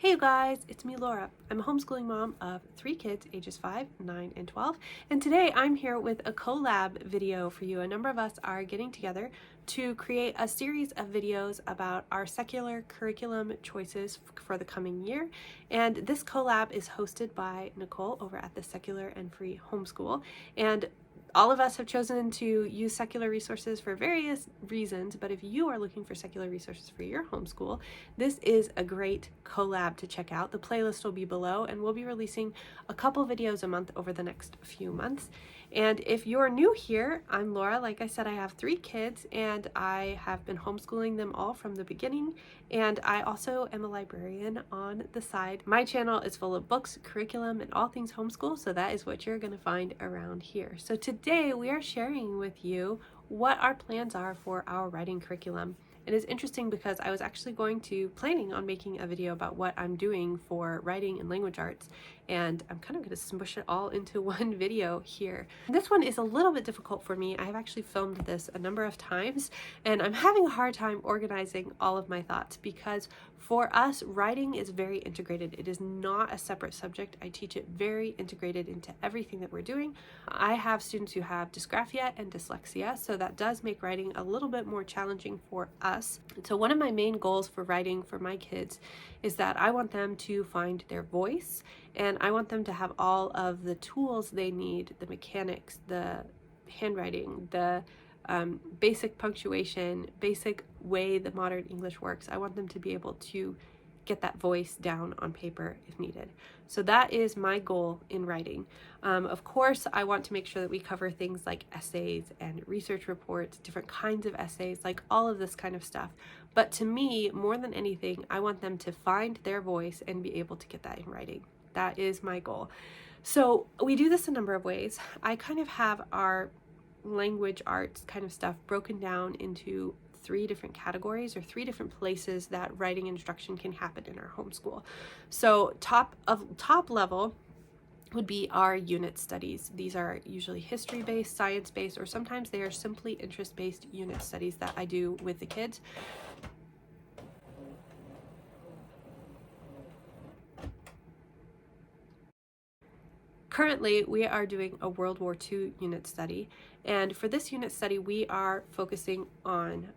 Hey you guys, it's me Laura. I'm a homeschooling mom of 3 kids ages 5, 9, and 12, and today I'm here with a collab video for you. A number of us are getting together to create a series of videos about our secular curriculum choices for the coming year, and this collab is hosted by Nicole over at the Secular and Free Homeschool, and all of us have chosen to use secular resources for various reasons, but if you are looking for secular resources for your homeschool, this is a great collab to check out. The playlist will be below, and we'll be releasing a couple videos a month over the next few months. And if you're new here, I'm Laura. Like I said, I have 3 kids, and I have been homeschooling them all from the beginning, and I also am a librarian on the side. My channel is full of books, curriculum, and all things homeschool, so that is what you're going to find around here. So today we are sharing with you what our plans are for our writing curriculum. It is interesting because I was actually planning on making a video about what I'm doing for writing and language arts, and I'm kind of going to smush it all into one video here. This one is a little bit difficult for me. I have actually filmed this a number of times, and I'm having a hard time organizing all of my thoughts because for us, writing is very integrated. It is not a separate subject. I teach it very integrated into everything that we're doing. I have students who have dysgraphia and dyslexia, so that does make writing a little bit more challenging for us. So one of my main goals for writing for my kids is that I want them to find their voice, and I want them to have all of the tools they need, the mechanics, the handwriting, the basic punctuation, basic way the modern English works. I want them to be able to get that voice down on paper if needed. So that is my goal in writing. Of course, I want to make sure that we cover things like essays and research reports, different kinds of essays, like all of this kind of stuff. But to me, more than anything, I want them to find their voice and be able to get that in writing. That is my goal. So we do this a number of ways. I kind of have our language arts kind of stuff broken down into 3 different categories or 3 different places that writing instruction can happen in our homeschool. So top level would be our unit studies. These are usually history-based, science-based, or sometimes they are simply interest-based unit studies that I do with the kids. Currently, we are doing a World War II unit study, and for this unit study, we are focusing on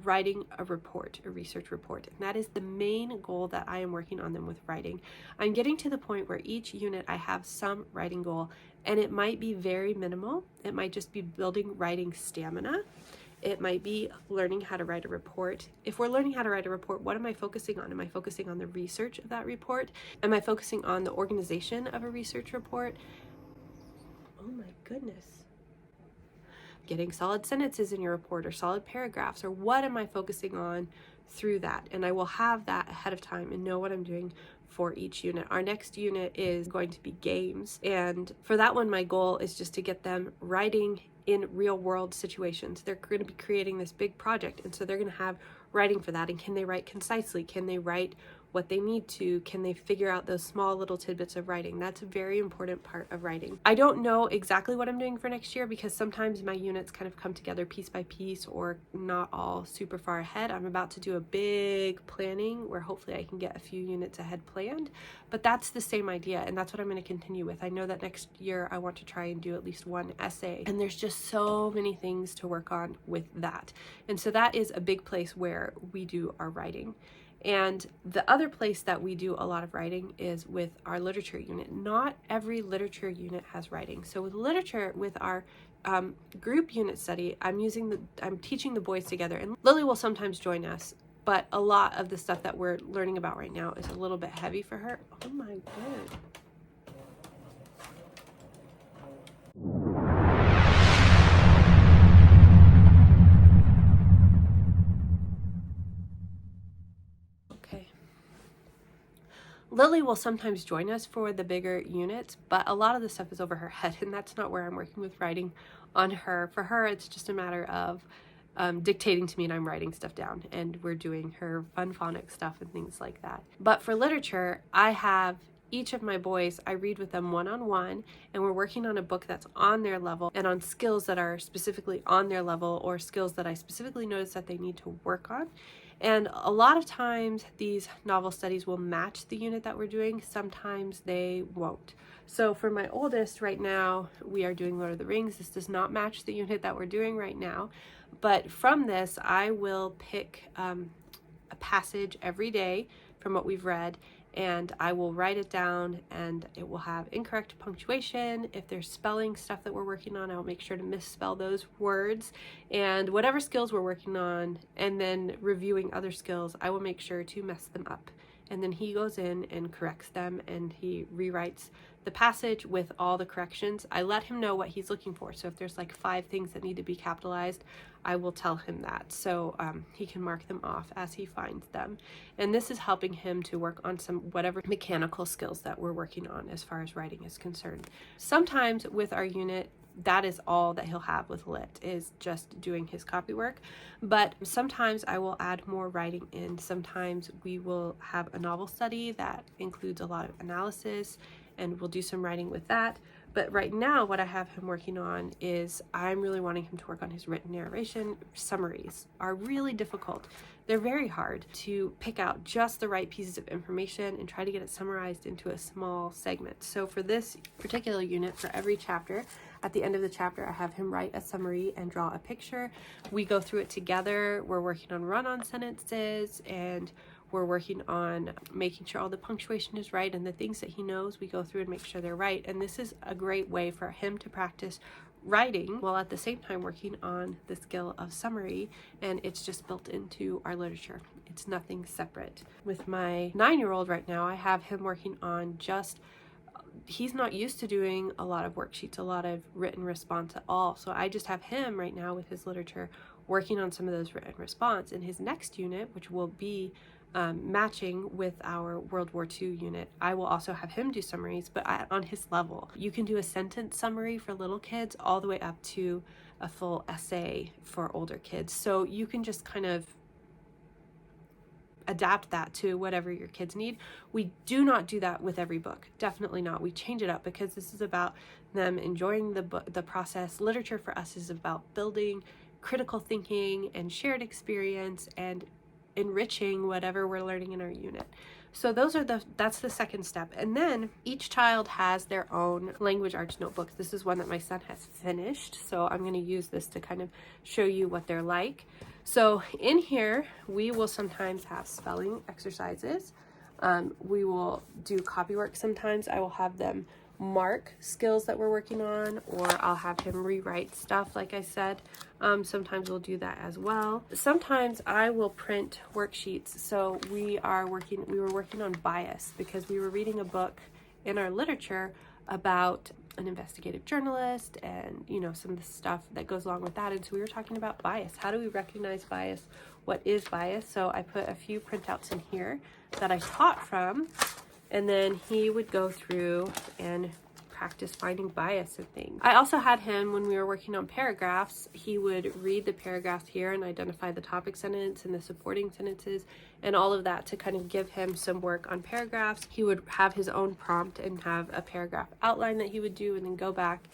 writing a report, a research report, and that is the main goal that I am working on them with writing. I'm getting to the point where each unit I have some writing goal, and it might be very minimal. It might just be building writing stamina. It might be learning how to write a report. If we're learning how to write a report, what am I focusing on? Am I focusing on the research of that report? Am I focusing on the organization of a research report? Oh my goodness. Getting solid sentences in your report or solid paragraphs, or what am I focusing on through that? And I will have that ahead of time and know what I'm doing for each unit. Our next unit is going to be games, and for that one, my goal is just to get them writing in real world situations. They're going to be creating this big project, and so they're going to have writing for that. And can they write concisely? Can they write what they need to? Can they figure out those small little tidbits of writing? That's a very important part of writing. I don't know exactly what I'm doing for next year because sometimes my units kind of come together piece by piece or not all super far ahead. I'm about to do a big planning where hopefully I can get a few units ahead planned, but that's the same idea, and that's what I'm going to continue with. I know that next year I want to try and do at least 1 essay, and there's just so many things to work on with that. And so that is a big place where we do our writing. And the other place that we do a lot of writing is with our literature unit. Not every literature unit has writing. So with literature, with our group unit study, I'm teaching the boys together, and Lily will sometimes join us, but a lot of the stuff that we're learning about right now is a little bit heavy for her. Oh my god. Lily will sometimes join us for the bigger units, but a lot of the stuff is over her head, and that's not where I'm working with writing on her. For her, it's just a matter of dictating to me, and I'm writing stuff down, and we're doing her fun phonics stuff and things like that. But for literature, I have each of my boys, I read with them one-on-one, and we're working on a book that's on their level and on skills that are specifically on their level or skills that I specifically notice that they need to work on. And a lot of times these novel studies will match the unit that we're doing. Sometimes they won't. So for my oldest right now, we are doing Lord of the Rings. This does not match the unit that we're doing right now. But from this, I will pick a passage every day from what we've read, and I will write it down, and it will have incorrect punctuation. If there's spelling stuff that we're working on, I'll make sure to misspell those words, and whatever skills we're working on and then reviewing other skills, I will make sure to mess them up. And then he goes in and corrects them, and he rewrites the passage with all the corrections. I let him know what he's looking for. So if there's like 5 things that need to be capitalized, I will tell him that. So he can mark them off as he finds them. And this is helping him to work on some whatever mechanical skills that we're working on as far as writing is concerned. Sometimes with our unit, that is all that he'll have with lit, is just doing his copy work. But sometimes I will add more writing in. Sometimes we will have a novel study that includes a lot of analysis, and we'll do some writing with that. But right now what I have him working on is I'm really wanting him to work on his written narration. Summaries are really difficult. They're very hard to pick out just the right pieces of information and try to get it summarized into a small segment. So for this particular unit, for every chapter, at the end of the chapter, I have him write a summary and draw a picture. We go through it together. We're working on run-on sentences, and we're working on making sure all the punctuation is right, and the things that he knows, we go through and make sure they're right. And this is a great way for him to practice writing while at the same time working on the skill of summary, and it's just built into our literature. It's nothing separate. With my 9-year-old right now, I have him working on he's not used to doing a lot of worksheets, a lot of written response at all. So I just have him right now with his literature working on some of those written response. In his next unit, which will be matching with our World War II unit, I will also have him do summaries, but on his level. You can do a sentence summary for little kids all the way up to a full essay for older kids. So you can just kind of adapt that to whatever your kids need. We do not do that with every book. Definitely not. We change it up because this is about them enjoying the process. Literature for us is about building critical thinking and shared experience and enriching whatever we're learning in our unit. So that's the second step. And then each child has their own language arts notebooks. This is one that my son has finished, so I'm going to use this to kind of show you what they're like. So in here, we will sometimes have spelling exercises. We will do copy work. Sometimes I will have them mark skills that we're working on, or I'll have him rewrite stuff, like I said. Sometimes we'll do that as well. Sometimes I will print worksheets. So we were working on bias because we were reading a book in our literature about an investigative journalist and, you know, some of the stuff that goes along with that. And so we were talking about bias. How do we recognize bias? What is bias? So I put a few printouts in here that I taught from, and then he would go through and practice finding bias in things. I also had him, when we were working on paragraphs, he would read the paragraphs here and identify the topic sentence and the supporting sentences and all of that to kind of give him some work on paragraphs. He would have his own prompt and have a paragraph outline that he would do, and then go back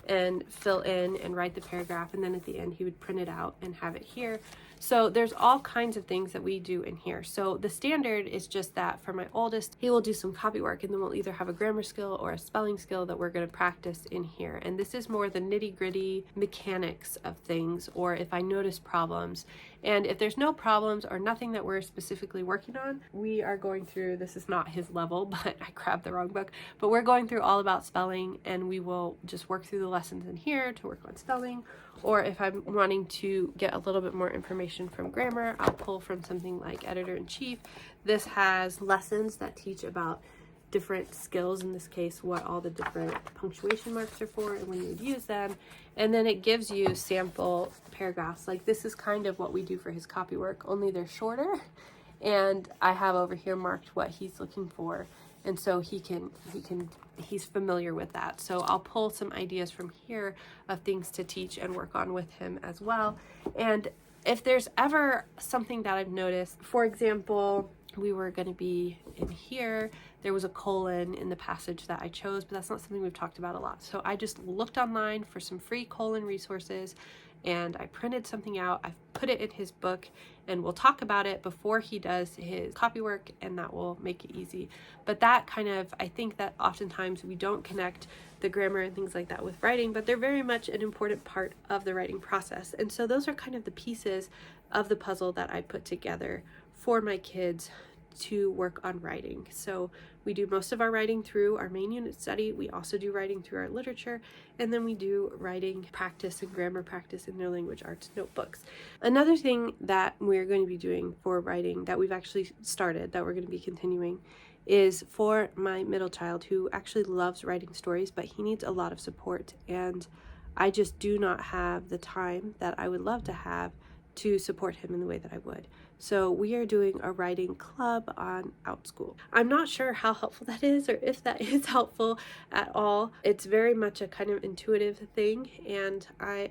and fill in and write the paragraph, and then at the end he would print it out and have it here. So there's all kinds of things that we do in here. So the standard is just that for my oldest, he will do some copy work, and then we'll either have a grammar skill or a spelling skill that we're going to practice in here. And this is more the nitty-gritty mechanics of things, or if I notice problems. And if there's no problems or nothing that we're specifically working on, we are going through, this is not his level, but I grabbed the wrong book, but we're going through all about spelling, and we will just work through the lessons in here to work on spelling. Or if I'm wanting to get a little bit more information from grammar, I'll pull from something like Editor-in-Chief. This has lessons that teach about different skills, in this case, what all the different punctuation marks are for and when you would use them. And then it gives you sample paragraphs. Like this is kind of what we do for his copy work, only they're shorter. And I have over here marked what he's looking for. And so he's familiar with that. So I'll pull some ideas from here of things to teach and work on with him as well. And if there's ever something that I've noticed, for example, we were going to be in here, there was a colon in the passage that I chose, but that's not something we've talked about a lot. So I just looked online for some free colon resources and I printed something out. I've put it in his book, and we'll talk about it before he does his copywork, and that will make it easy. But that kind of, I think that oftentimes we don't connect the grammar and things like that with writing, but they're very much an important part of the writing process. And so those are kind of the pieces of the puzzle that I put together for my kids to work on writing. So we do most of our writing through our main unit study. We also do writing through our literature, and then we do writing practice and grammar practice in their language arts notebooks. Another thing that we're going to be doing for writing that we've actually started, that we're going to be continuing, is for my middle child, who actually loves writing stories, but he needs a lot of support, and I just do not have the time that I would love to have to support him in the way that I would. So we are doing a writing club on Homeschool. I'm not sure how helpful that is, or if that is helpful at all. It's very much a kind of intuitive thing, and I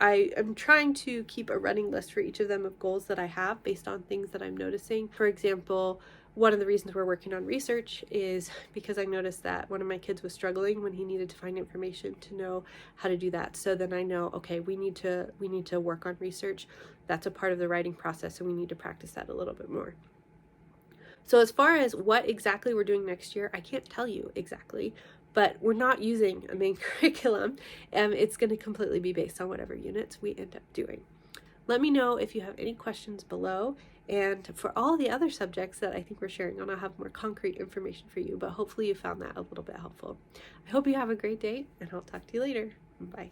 am trying to keep a running list for each of them of goals that I have based on things that I'm noticing. For example, one of the reasons we're working on research is because I noticed that one of my kids was struggling when he needed to find information to know how to do that. So then I know, okay, we need to work on research. That's a part of the writing process, and we need to practice that a little bit more. So as far as what exactly we're doing next year, I can't tell you exactly, but we're not using a main curriculum, and it's going to completely be based on whatever units we end up doing. Let me know if you have any questions below, and for all the other subjects that I think we're sharing on, I'll have more concrete information for you, but hopefully you found that a little bit helpful. I hope you have a great day, and I'll talk to you later. Bye.